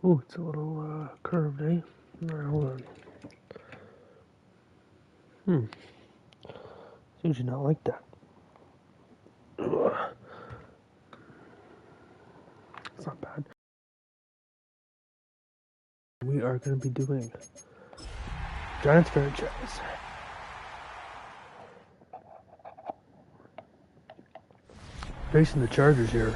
Oh, it's a little curved, eh? Alright, hold on. It's usually not like that. Ugh. It's not bad. We are going to be doing Giants franchise. Facing the Chargers here.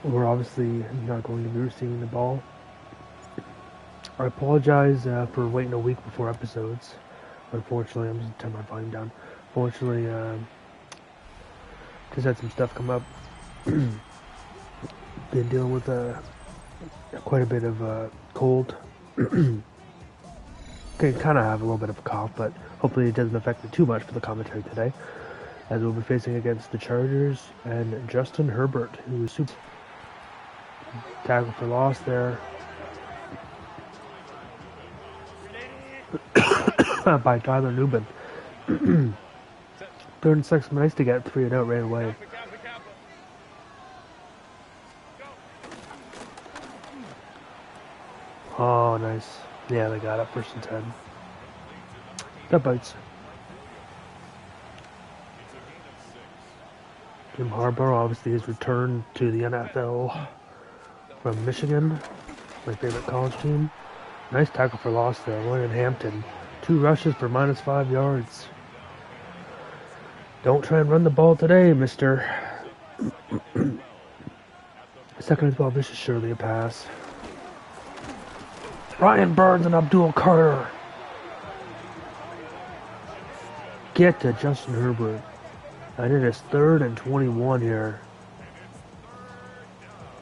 We're obviously not going to be receiving the ball. I apologize for waiting a week before episodes. Unfortunately, I'm just turn my volume down. Fortunately, just had some stuff come up. Been dealing with quite a bit of cold. Can kind of have a little bit of a cough, but hopefully it doesn't affect me too much for the commentary today, as we'll be facing against the Chargers and Justin Herbert, who is super tackle for loss there by Tyler Nubin. 3rd and 6, nice to get 3 and out right away. Oh, nice. Yeah, they got it. 1st and 10. That bites. Jim Harbaugh obviously has returned to the NFL from Michigan, my favorite college team. Nice tackle for loss there. William Hampton. 2 rushes for -5 yards. Don't try and run the ball today, mister. 2nd and 12, this is surely a pass. Ryan Burns and Abdul Carter. Get to Justin Herbert. And it is 3rd and 21 here.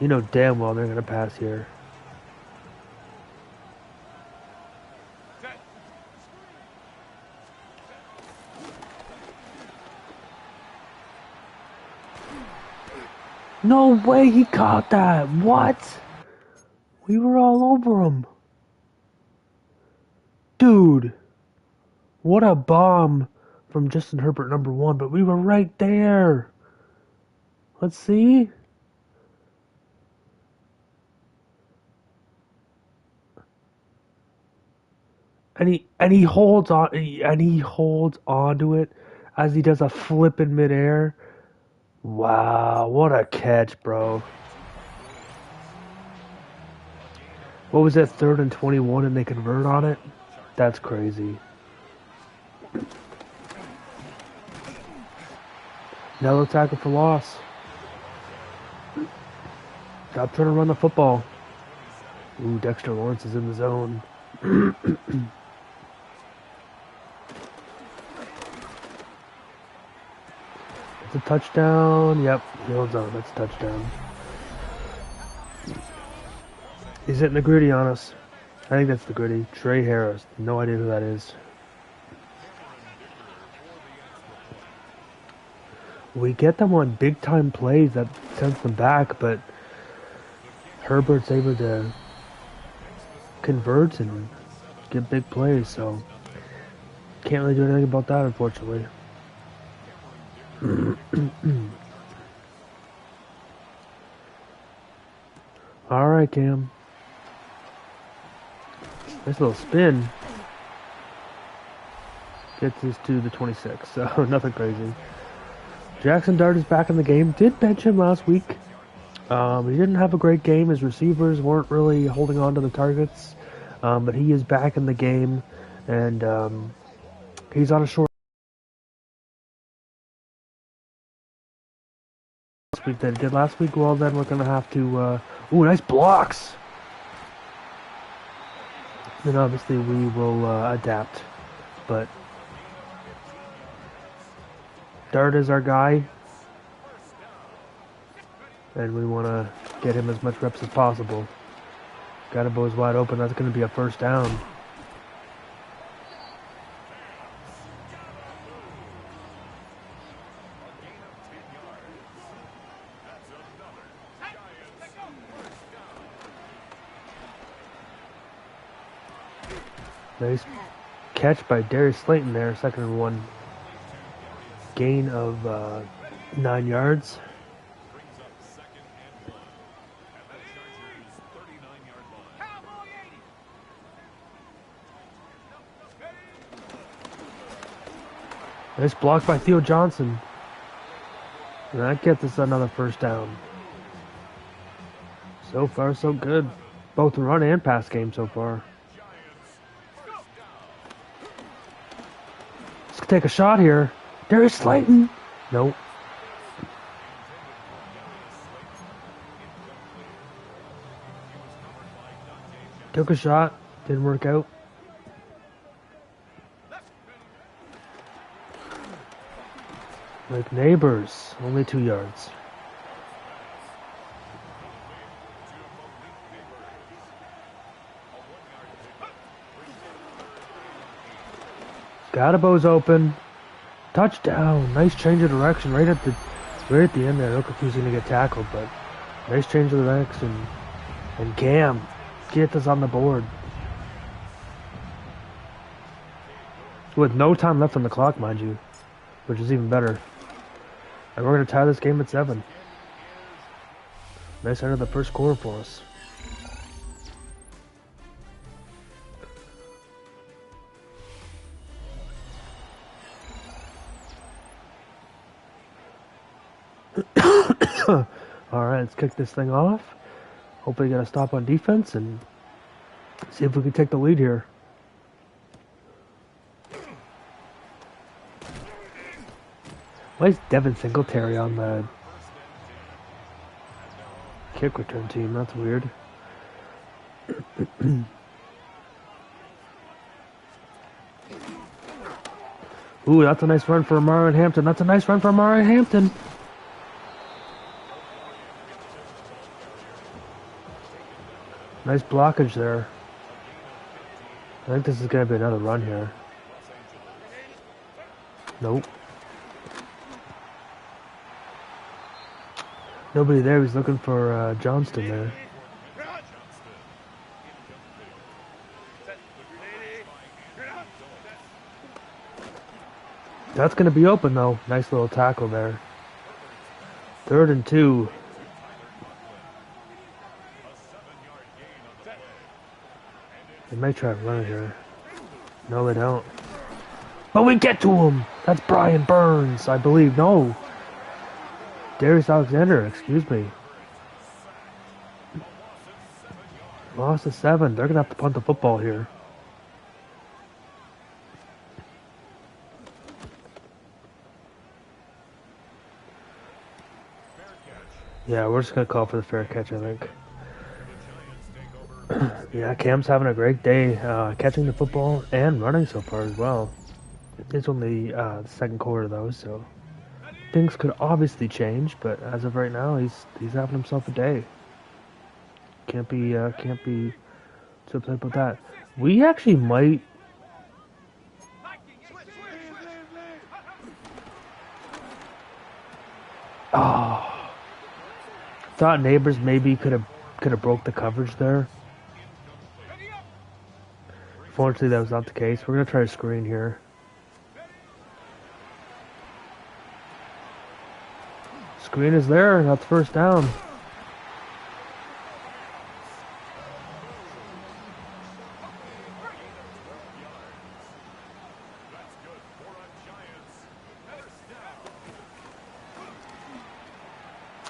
You know damn well they're going to pass here. No way he caught that. What? We were all over him. Dude. What a bomb from Justin Herbert, number 1. But we were right there. Let's see. And he holds on to it as he does a flip in midair. Wow, what a catch, bro. What was that, 3rd and 21 and they convert on it? That's crazy. Another tackle for loss. Stop trying to run the football. Ooh, Dexter Lawrence is in the zone. It's a touchdown. Yep, field zone. That's a touchdown. He's hitting the gritty on us. I think that's the gritty. Trey Harris. No idea who that is. We get them on big time plays that sends them back, but Herbert's able to convert and get big plays, so can't really do anything about that, unfortunately. Alright, Cam. Nice little spin. Gets us to the 26, so nothing crazy. Jaxson Dart is back in the game. Did bench him last week. He didn't have a great game. His receivers weren't really holding on to the targets. But he is back in the game. And he's on a short week that he did last week. Well, then we're going to have to... ooh, nice blocks! Then obviously we will adapt. But Dart is our guy. And we want to get him as much reps as possible. Gadebo's wide open. That's going to be a 1st down. Nice catch by Darius Slayton there. 2nd and 1. gain of 9 yards. Nice block by Theo Johnson. And that gets us another first down. So far, so good. Both run and pass game so far. Let's take a shot here. Darius Slayton. Nope. Took a shot. Didn't work out. Like neighbors. Only 2 yards. Gadabo's open. Touchdown. Nice change of direction right at the end there. Looked like he was gonna get tackled, but nice change of direction. And Cam gets us on the board. With no time left on the clock, mind you. Which is even better. And we're gonna tie this game at 7. Nice end of the first quarter for us. Alright, let's kick this thing off. Hopefully get a stop on defense and see if we can take the lead here. Why is Devin Singletary on the kick return team? That's weird. Ooh, that's a nice run for Amari Hampton. That's a nice run for Amari Hampton. Nice blockage there. I think this is going to be another run here. Nope. Nobody there. He's looking for Johnston there. That's going to be open though. Nice little tackle there. 3rd and 2. They might try to run it here. No, they don't. But we get to him! That's Brian Burns, I believe. No. Darius Alexander, excuse me. Lost to 7. They're going to have to punt the football here. Yeah, we're just going to call for the fair catch, I think. Yeah, Cam's having a great day catching the football and running so far as well. It's only the second quarter though, so things could obviously change. But as of right now, he's having himself a day. Can't be so upset about that. We actually might. Oh, thought Neighbors maybe could have broke the coverage there. Fortunately, that was not the case. We're going to try to screen here. Screen is there. That's first down.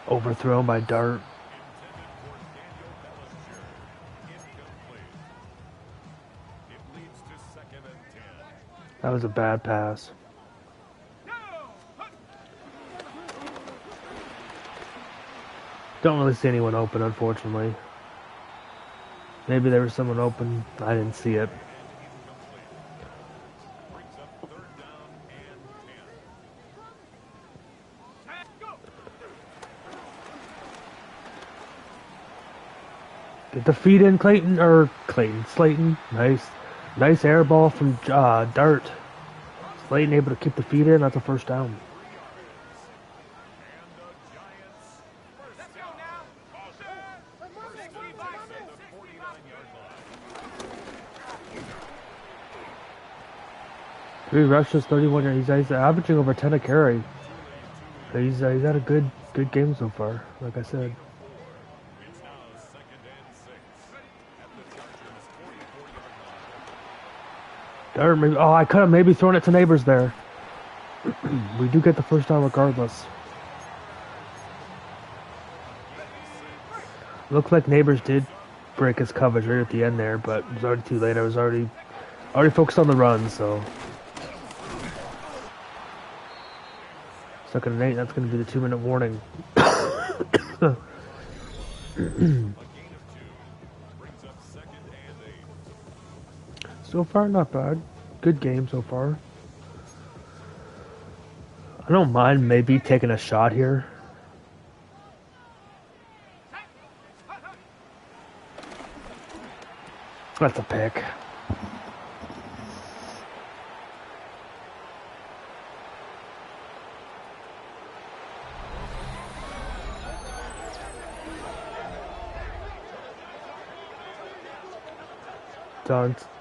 Overthrown by Dart. That was a bad pass. Don't really see anyone open, unfortunately. Maybe there was someone open. I didn't see it. Get the feet in, Slayton. Nice air ball from Dart. Slayton able to keep the feet in. That's a first down. 3 rushes, 31 yards. He's averaging over 10 a carry. He's had a good game so far, like I said. There, maybe, oh, I could have maybe thrown it to Neighbors there. We do get the first down regardless. Looked like Neighbors did break his coverage right at the end there, but it was already too late. I was already focused on the run, so. 2nd and 8, that's going to be the 2-minute warning. So far, not bad. Good game so far. I don't mind maybe taking a shot here. That's a pick.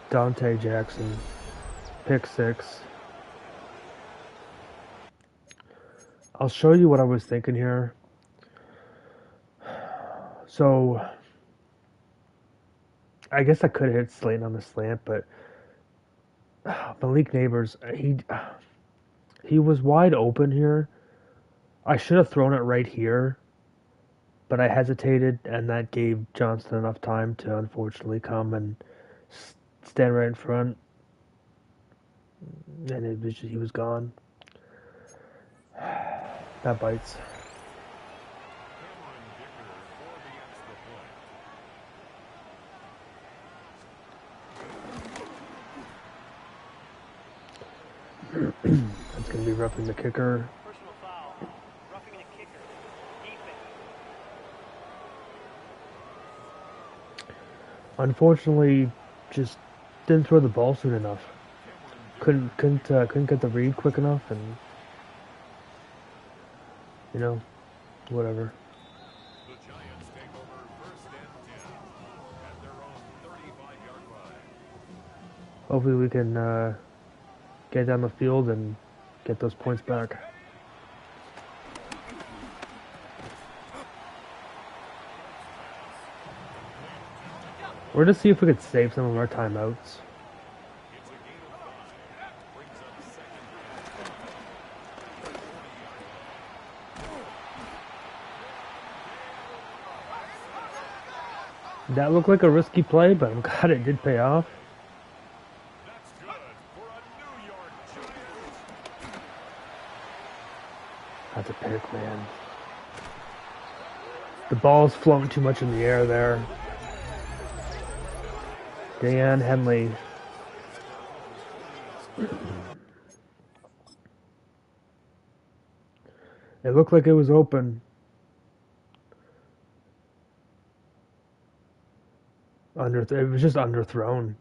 Dante Jaxson, pick 6. I'll show you what I was thinking here. So, I guess I could have hit Slayton on the slant, but Malik Neighbors, he was wide open here. I should have thrown it right here, but I hesitated, and that gave Johnston enough time to unfortunately come and stand right in front, and he was gone. That bites. That's going to be roughing the kicker. Personal foul. Roughing the kicker. Defense. Unfortunately, just didn't throw the ball soon enough. Couldn't get the read quick enough, and you know, whatever. The Giants take over 1st and 10 at their own 35-yard line. Hopefully we can get down the field and get those points back. We're gonna see if we could save some of our timeouts. It's a gain of 5. Brings up 2nd. That looked like a risky play, but I'm glad it did pay off. That's good for a New York Giant. That's a pick, man. The ball's floating too much in the air there. Dan Henley. It looked like it was open. It was just underthrown.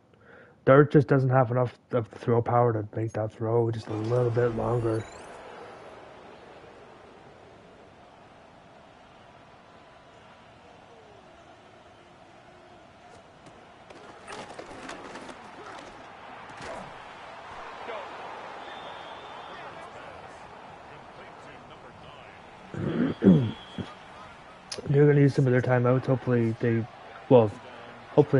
Dart just doesn't have enough of the throw power to make that throw just a little bit longer. They're going to use some of their timeouts. Hopefully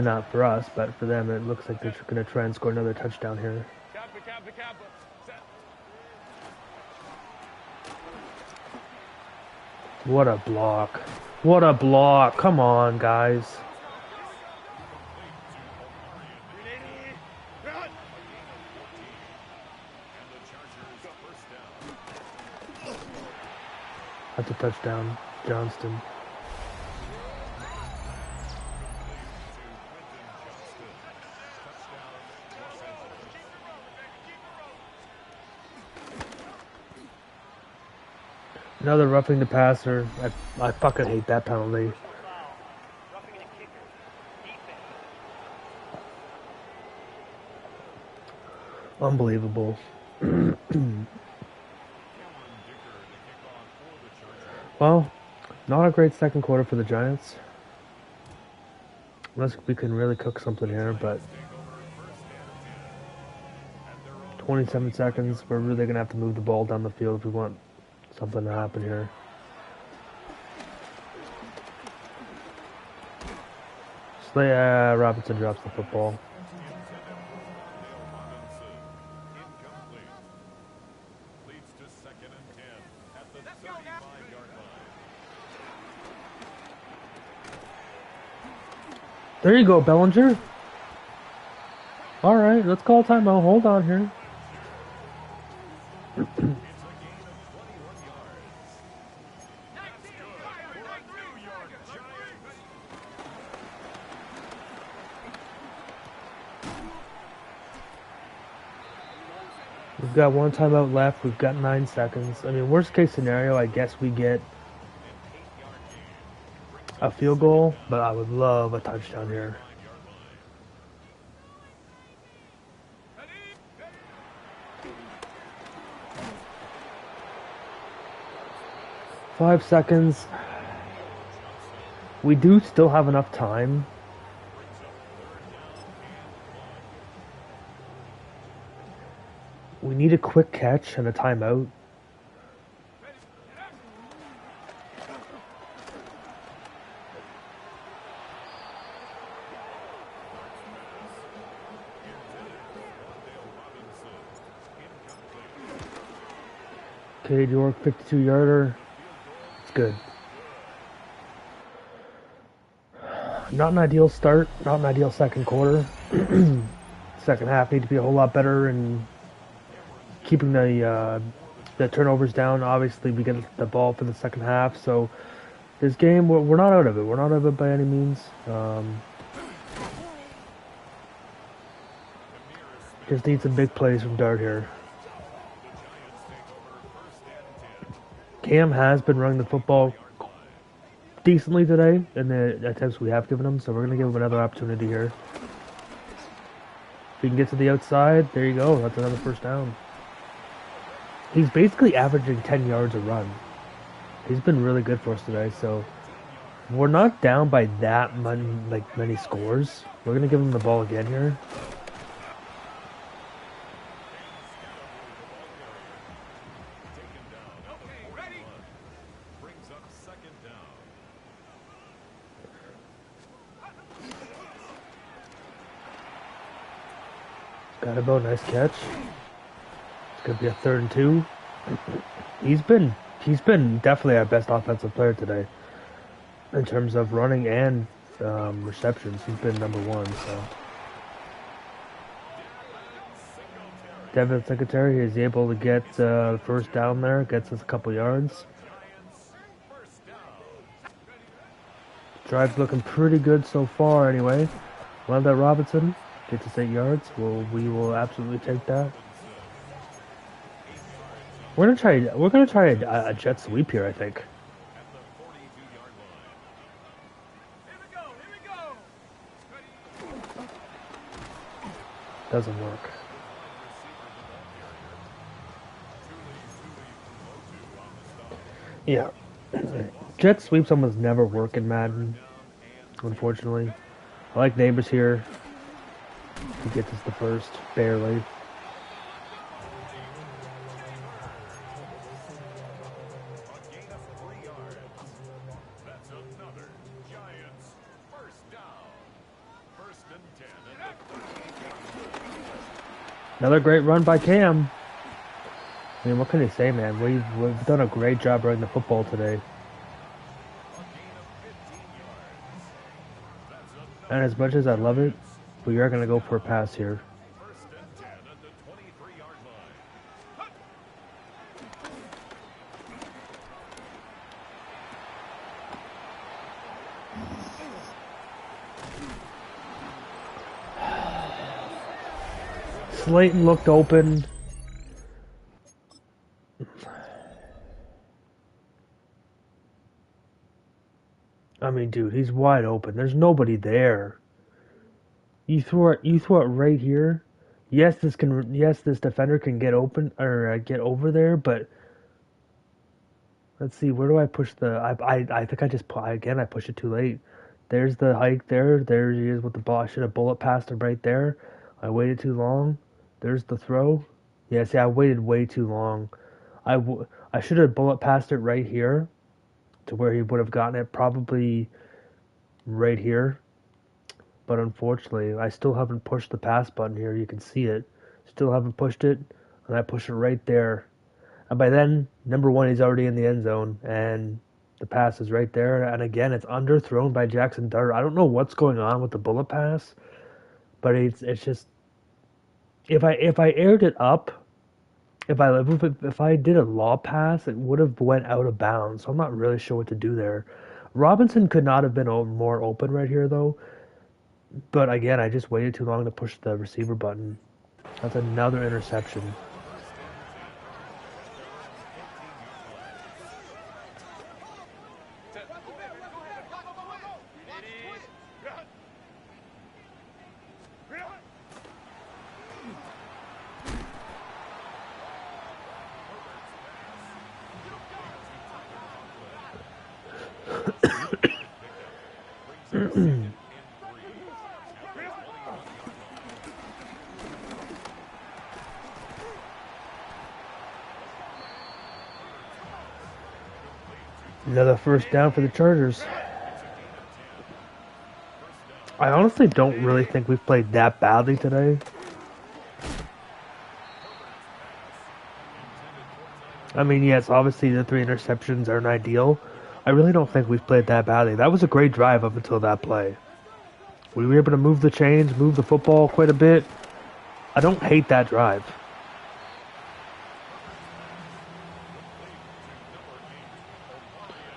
not for us, but for them, it looks like they're going to try and score another touchdown here. Kappa. Set. What a block. What a block. Come on, guys. That's a touchdown, Johnston. Another roughing the passer. I fucking hate that penalty. Roughing the kicker. Defense. Unbelievable. Well, not a great second quarter for the Giants. Unless we can really cook something here, but 27 seconds. We're really going to have to move the ball down the field if we want something to happen here. Robinson drops the football. Leads to 2nd and 10 at the 35-yard line. There you go, Bellinger. All right, let's call timeout. Hold on here. It's a gain of 21 yards. That's good for New York Giants. We've got one timeout left. We've got 9 seconds. I mean, worst case scenario, I guess we get a field goal, but I would love a touchdown here. 5 seconds. We do still have enough time. We need a quick catch and a timeout. Cade York, 52-yarder. It's good. Not an ideal start, not an ideal second quarter. Second half need to be a whole lot better in keeping the turnovers down. Obviously, we get the ball for the second half, so this game, we're not out of it. We're not out of it by any means. Just need some big plays from Dart here. Cam has been running the football decently today in the attempts we have given him, so we're going to give him another opportunity here. If he can get to the outside, there you go. That's another first down. He's basically averaging 10 yards a run. He's been really good for us today, so we're not down by that many scores. We're going to give him the ball again here. Got about nice catch. It's gonna be a 3rd and 2. He's been definitely our best offensive player today in terms of running and receptions. He's been number 1. So Devin Singletary is able to get first down there. Gets us a couple yards. Drive's looking pretty good so far. Anyway, love that Robinson. Gets us 8 yards. We will absolutely take that. We're gonna try a jet sweep here, I think. Doesn't work. Yeah. Jet sweeps almost never work in Madden, unfortunately. I like Neighbors here. He gets us the first, barely. That's another Giants first down. 1st and 10. Another great run by Cam. I mean, what can you say, man? We've done a great job running the football today. And as much as I love it, we are going to go for a pass here. 1st and 10 at the 23-yard line. Slayton looked open. I mean, dude, he's wide open. There's nobody there. You throw it right here. Yes, this defender can get open or get over there, but let's see. Where do I push the? I think I just I pushed it too late. There's the hike there. There he is with the ball. I should have bullet passed him right there. I waited too long. There's the throw. Yeah, see, I waited way too long. I should have bullet passed it right here to where he would have gotten it, probably right here. But unfortunately, I still haven't pushed the pass button here. You can see it. Still haven't pushed it, and I push it right there. And by then, number one, he's already in the end zone, and the pass is right there. And again, it's underthrown by Jaxson Dart. I don't know what's going on with the bullet pass, but it's just if I aired it up, if I did a law pass, it would have went out of bounds. So I'm not really sure what to do there. Robinson could not have been more open right here though. But again, I just waited too long to push the receiver button. That's another interception. Another first down for the Chargers. I honestly don't really think we've played that badly today. I mean, yes, obviously the 3 interceptions aren't ideal. I really don't think we've played that badly. That was a great drive up until that play. We were able to move the chains, move the football quite a bit. I don't hate that drive.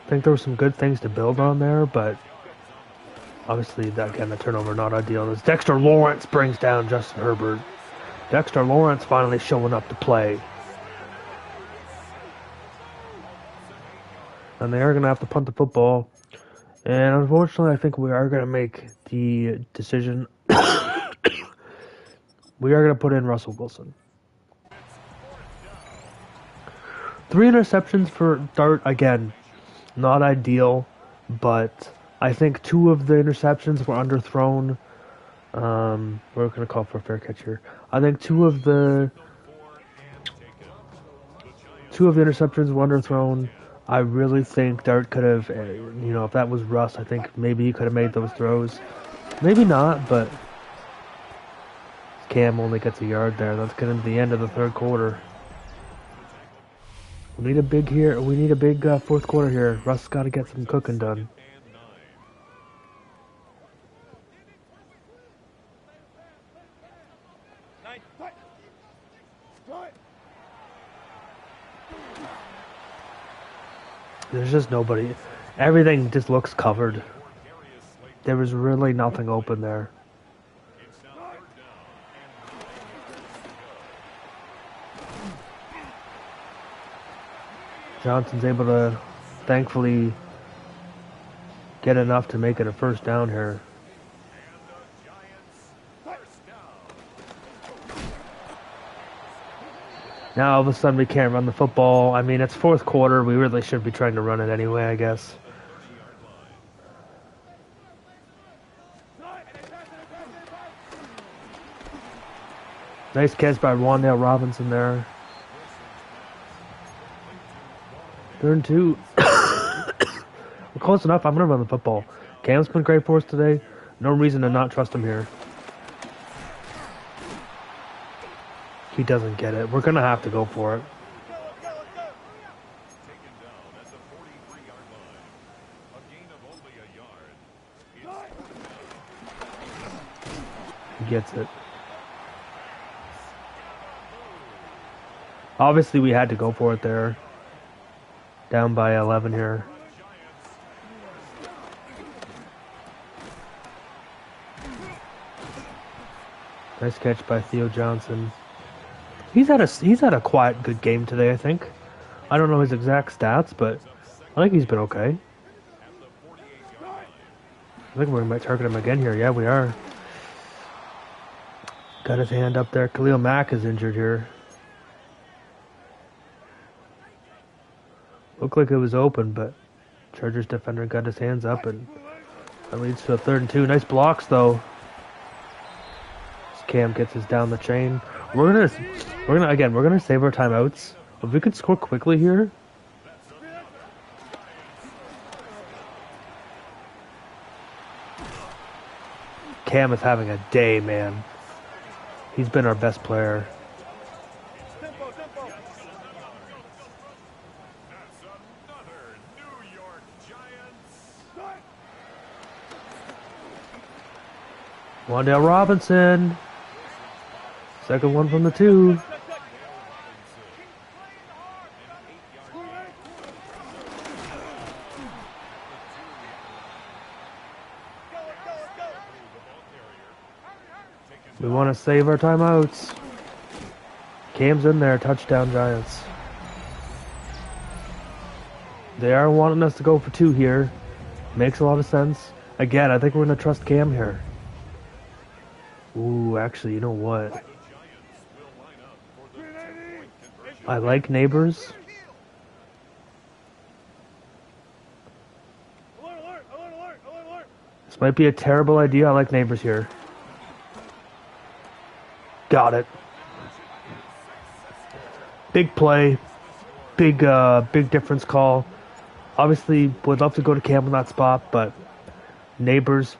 I think there were some good things to build on there, but obviously, again, the turnover not ideal. As Dexter Lawrence brings down Justin Herbert. Dexter Lawrence finally showing up to play. And they are going to have to punt the football. And unfortunately, I think we are going to make the decision. We are going to put in Russell Wilson. 3 interceptions for Dart, again, not ideal, but I think 2 of the interceptions were underthrown. We're going to call for a fair catch here. I think 2 of the interceptions were underthrown. I really think Dart could have, if that was Russ, I think maybe he could have made those throws. Maybe not, but Cam only gets a yard there. That's going to be the end of the third quarter. We need a big here. We need a big fourth quarter here. Russ got to get some cooking done. There's just nobody. Everything just looks covered. There was really nothing open there. Johnson's able to, thankfully, get enough to make it a first down here. Now all of a sudden we can't run the football. I mean, it's fourth quarter. We really should be trying to run it anyway, I guess. Nice catch by Wan'Dale Robinson there. 3rd and 2. We're close enough. I'm going to run the football. Cam's been great for us today. No reason to not trust him here. He doesn't get it. We're going to have to go for it. He gets it. Obviously, we had to go for it there. Down by 11 here. Nice catch by Theo Johnson. He's had a quiet good game today, I think. I don't know his exact stats, but I think he's been okay. I think we might target him again here. Yeah, we are. Got his hand up there. Khalil Mack is injured here. Looked like it was open, but Chargers defender got his hands up, and that leads to a 3rd and 2. Nice blocks, though. Cam gets us down the chain. We're We're gonna save our timeouts. If we could score quickly here. Cam is having a day, man. He's been our best player. Tempo, tempo. That's another New York Giants. Wandale Robinson. Second one from the 2. We want to save our timeouts. Cam's in there. Touchdown, Giants. They are wanting us to go for 2 here. Makes a lot of sense. Again, I think we're going to trust Cam here. Ooh, actually, you know what? I like Neighbors. Alert, alert, alert, alert, alert, alert. This might be a terrible idea. I like Neighbors here. Got it. Big play. Big difference call. Obviously, would love to go to Cam in that spot, but Neighbors,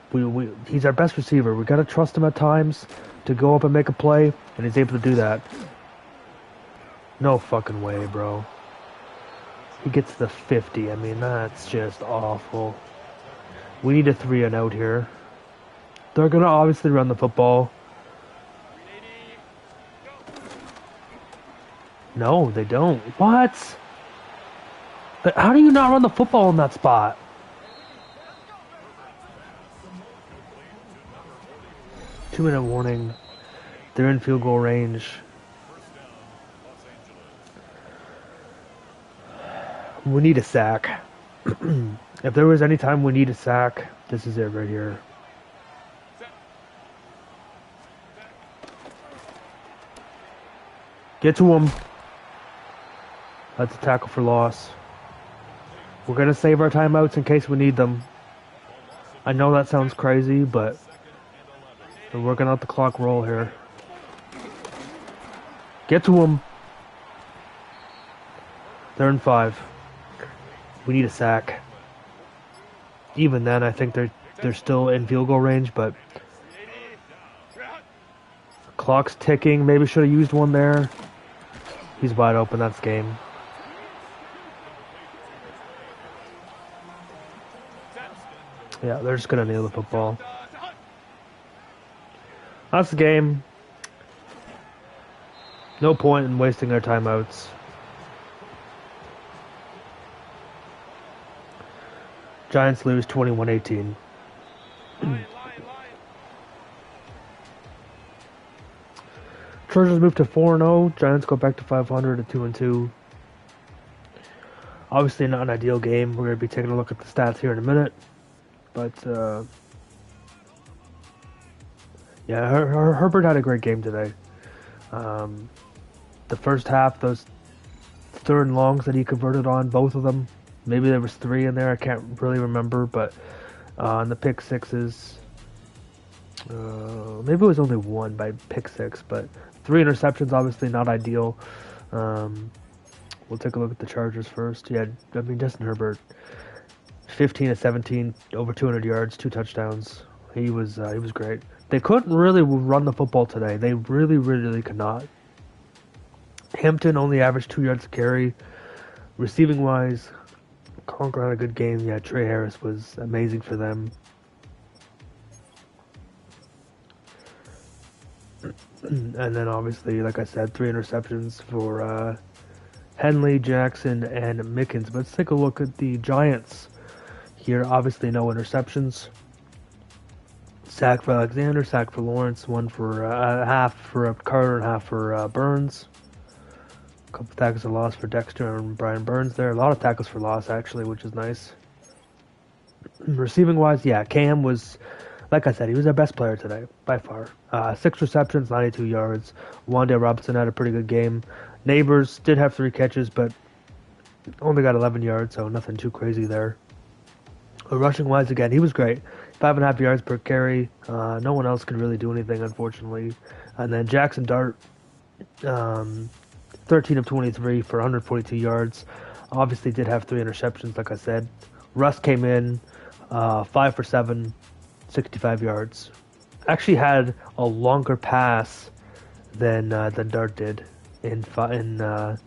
he's our best receiver. We gotta trust him at times to go up and make a play, and he's able to do that. No fucking way, bro. He gets the 50. I mean, that's just awful. We need a 3 and out here. They're gonna obviously run the football. No, they don't. What? But how do you not run the football in that spot? Two-minute warning. They're in field goal range. We need a sack. If there was any time we need a sack, this is it right here. Get to him. That's a tackle for loss. We're going to save our timeouts in case we need them. I know that sounds crazy, but we're working out the clock roll here. Get to him. They're in 5. We need a sack. Even then, I think they're still in field goal range, but clock's ticking. Maybe should have used one there. He's wide open. That's game. Yeah, they're just gonna nail the football. That's the game. No point in wasting our timeouts. Giants lose 21-18. Chargers move to 4-0. Giants go back to 500 at 2-2. Obviously not an ideal game. We're going to be taking a look at the stats here in a minute. But, yeah, Herbert had a great game today. The first half, those 3rd and longs that he converted on, both of them. Maybe there was 3 in there. I can't really remember. But on the pick sixes, maybe it was only 1 by pick 6. But 3 interceptions, obviously not ideal. We'll take a look at the Chargers first. Yeah, I mean, Justin Herbert, 15-17, over 200 yards, 2 touchdowns. He was great. They couldn't really run the football today. They really could not. Hampton only averaged 2 yards a carry. Receiving wise, Conker had a good game. Yeah, Trey Harris was amazing for them. And then obviously, like I said, 3 interceptions for Henley, Jackson, and Mickens. But let's take a look at the Giants here. Obviously, no interceptions. Sack for Alexander, sack for Lawrence, 1 for half for Carter and half for Burns. A couple tackles for loss for Dexter and Brian Burns there. A lot of tackles for loss, actually, which is nice. Receiving wise, yeah, Cam was, like I said, he was our best player today, by far. 6 receptions, 92 yards. Wandale Robinson had a pretty good game. Neighbors did have 3 catches, but only got 11 yards, so nothing too crazy there. Rushing wise, again, he was great. 5.5 yards per carry. No one else could really do anything, unfortunately. And then Jaxson Dart, Um, 13 of 23 for 142 yards. Obviously, did have 3 interceptions, like I said. Russ came in 5 for 7, 65 yards. Actually, had a longer pass than Dart did in a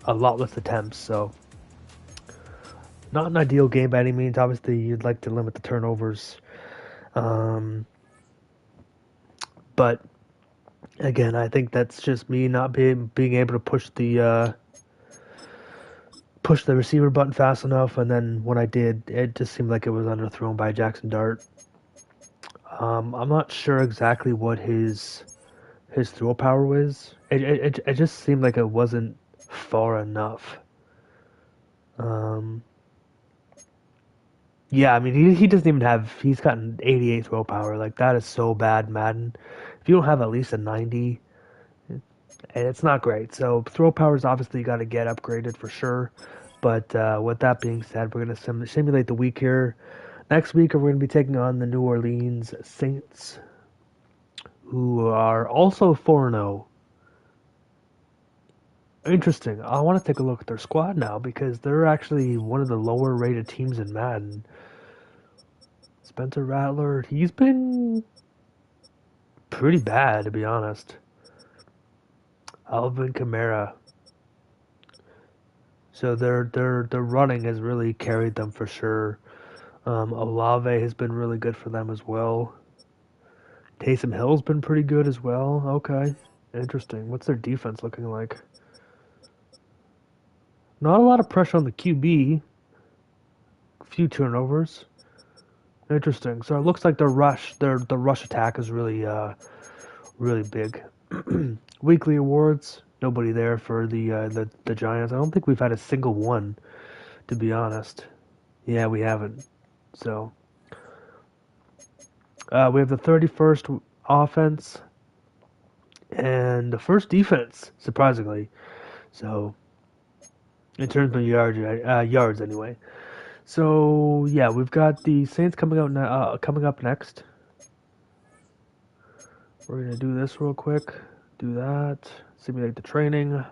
lot less attempts. So, not an ideal game by any means. Obviously, you'd like to limit the turnovers. Um, but again, I think that's just me not being able to push the receiver button fast enough, and then when I did, it just seemed like it was underthrown by Jaxson Dart. I'm not sure exactly what his throw power was. It just seemed like it wasn't far enough. Um, yeah, I mean he doesn't even have he's got an 88 throw power. Like that is so bad, Madden. If you don't have at least a 90, and it's not great. So throw power's obviously got to get upgraded for sure. But with that being said, we're going to simulate the week here. Next week, we're going to be taking on the New Orleans Saints, who are also 4-0. Interesting. I want to take a look at their squad now because they're actually one of the lower rated teams in Madden. Spencer Rattler, he's been pretty bad to be honest. Alvin Kamara. So their running has really carried them for sure. Olave has been really good for them as well. Taysom Hill's been pretty good as well. Okay, interesting. What's their defense looking like? Not a lot of pressure on the QB. Few turnovers. Interesting. So it looks like the rush attack is really big. Weekly awards. Nobody there for the Giants. I don't think we've had a single one, to be honest. Yeah, we haven't. So we have the 31st offense and the first defense, surprisingly. So in terms of yards anyway. So yeah, we've got the Saints coming up next. We're gonna do this real quick. Do that. Simulate the training.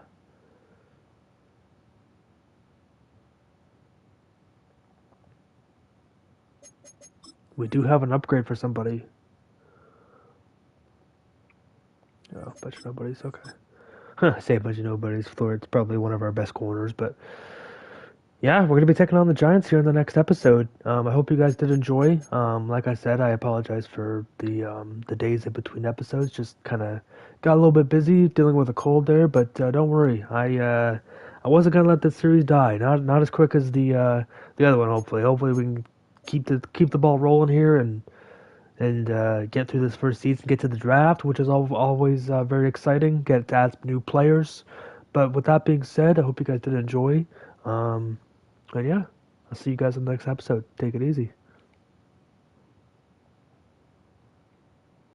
We do have an upgrade for somebody. Oh, bunch of nobodies. Okay. I say a bunch of nobodies. Floyd's probably one of our best corners, but yeah, we're gonna be taking on the Giants here in the next episode. I hope you guys did enjoy. Like I said, I apologize for the days in between episodes. Just kind of got a little bit busy dealing with a cold there, but don't worry. I wasn't gonna let this series die. Not as quick as the other one. Hopefully we can keep the ball rolling here and get through this first season, get to the draft, which is always very exciting. Get to add new players. But with that being said, I hope you guys did enjoy. And yeah, I'll see you guys in the next episode. Take it easy.